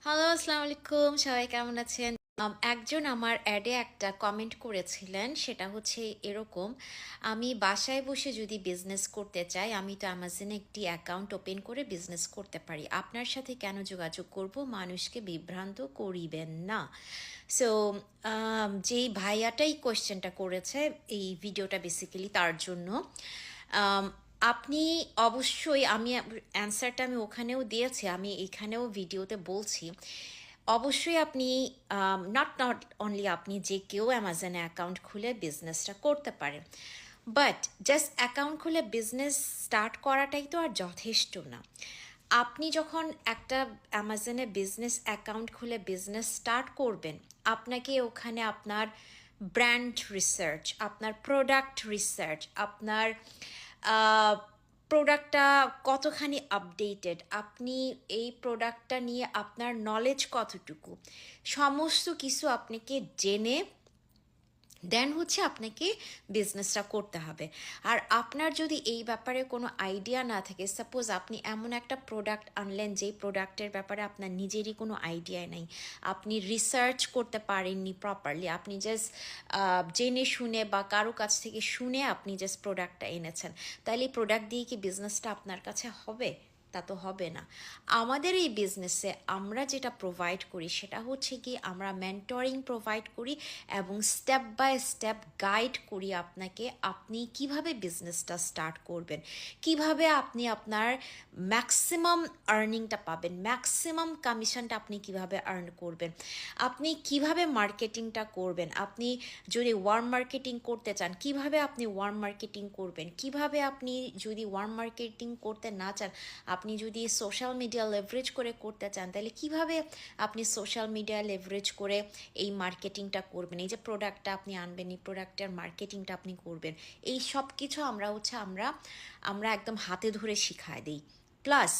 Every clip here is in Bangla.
হ্যালো, আসসালামু আলাইকুম। সবাই কেমন আছেন? একজন আমার অ্যাডে একটা কমেন্ট করেছিলেন। সেটা হচ্ছে এরকম, "আমি বাসায় বসে যদি বিজনেস করতে চাই, আমি তো অ্যামাজনে একটি অ্যাকাউন্ট ওপেন করে বিজনেস করতে পারি। আপনার সাথে কেন যোগাযোগ করব? মানুষকে বিভ্রান্ত করিবেন না।" সো যেই ভাইয়াটাই কোয়েশ্চেনটা করেছে, এই ভিডিওটা বেসিক্যালি তার জন্য। আম আপনি অবশ্যই অ্যান্সারটা আমি ওখানেও দিয়েছি, আমি এখানেও ভিডিওতে বলছি। অবশ্যই আপনি নট অনলি আপনি, যে কেউ অ্যামাজনে অ্যাকাউন্ট খুলে বিজনেসটা করতে পারে। বাট জাস্ট অ্যাকাউন্ট খুলে বিজনেস স্টার্ট করাটাই তো আর যথেষ্ট না। আপনি যখন একটা অ্যামাজনে বিজনেস অ্যাকাউন্ট খুলে বিজনেস স্টার্ট করবেন, আপনাকে ওখানে আপনার ব্র্যান্ড রিসার্চ, আপনার প্রোডাক্ট রিসার্চ, আপনার প্রোডাক্টটা কতখানি আপডেটেড, আপনি এই প্রোডাক্টটা নিয়ে আপনার নলেজ কতটুকু, সমস্ত কিছু আপনাকে জেনে দেন হচ্ছে আপনাকে বিজনেসটা করতে হবে। আর আপনার যদি এই ব্যাপারে কোনো আইডিয়া না থাকে, সাপোজ আপনি এমন একটা প্রোডাক্ট আনলেন যেই প্রোডাক্টের ব্যাপারে আপনার নিজেরই কোনো আইডিয়া নেই, আপনি রিসার্চ করতে পারেননি প্রপারলি, আপনি জাস্ট জেনে শুনে বা কারো কাছ থেকে শুনে আপনি জাস্ট প্রোডাক্টটা এনেছেন, তাহলে এই প্রোডাক্ট দিয়ে কি বিজনেসটা আপনার কাছে হবে? তা তো হবে না। আমাদের এই বিজনেসে আমরা যেটা প্রোভাইড করি সেটা হচ্ছে কি, আমরা মেন্টরিং প্রোভাইড করি এবং স্টেপ বাই স্টেপ গাইড করি আপনাকে, আপনি কিভাবে বিজনেসটা স্টার্ট করবেন, কিভাবে আপনি আপনার ম্যাক্সিমাম আর্নিংটা পাবেন, ম্যাক্সিমাম কমিশনটা আপনি কিভাবে আর্ন করবেন, আপনি কিভাবে মার্কেটিংটা করবেন, আপনি যদি ওয়ার্ম মার্কেটিং করতে চান কিভাবে আপনি ওয়ার্ম মার্কেটিং করবেন, কিভাবে আপনি যদি ওয়ার্ম মার্কেটিং করতে না চান, আপনি যদি সোশ্যাল মিডিয়া লেভারেজ করে করতে চান, তাহলে কিভাবে আপনি সোশ্যাল মিডিয়া লেভারেজ করে এই মার্কেটিংটা করবেন, এই যে প্রোডাক্টটা আপনি আনবেন, এই প্রোডাক্টের মার্কেটিংটা আপনি করবেন, এই সব কিছু আমরা একদম হাতে ধরে শিখায় দিই। প্লাস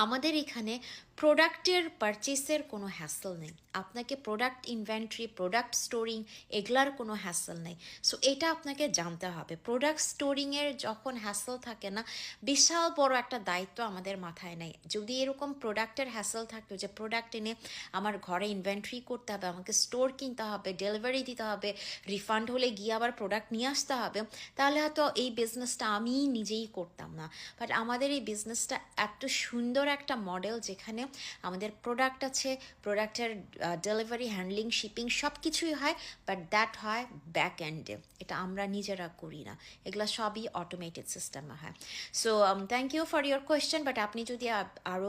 আমাদের এখানে প্রোডাক্টের পারচেসের কোনো হ্যাসেল নেই, আপনাকে প্রোডাক্ট ইনভেন্টরি, প্রোডাক্ট স্টোরিং, এগুলার কোনো হ্যাসেল নেই। সো এটা আপনাকে জানতে হবে। প্রোডাক্ট স্টোরিংয়ের যখন হ্যাসেল থাকে না, বিশাল বড় একটা দায়িত্ব আমাদের মাথায় নেই। যদি এরকম প্রোডাক্টের হ্যাসেল থাকতো যে প্রোডাক্ট এনে আমার ঘরে ইনভেন্টরি করতে হবে, আমাকে স্টোর কিনতে হবে, ডেলিভারি দিতে হবে, রিফান্ড হলে গিয়ে আবার প্রোডাক্ট নিয়ে আসতে হবে, তাহলে হয়তো এই বিজনেসটা আমি নিজেই করতাম না। বাট আমাদের এই বিজনেসটা এত সুন্দর একটা মডেল, যেখানে আমাদের প্রোডাক্ট আছে, প্রোডাক্টের ডেলিভারি, হ্যান্ডলিং, শিপিং সব কিছুই হয়, বাট দ্যাট হয় ব্যাক এন্ডে, এটা আমরা নিজেরা করি না, এগুলো সবই অটোমেটেড সিস্টেমে হয়। So thank you for your question, but আপনি যদি আরও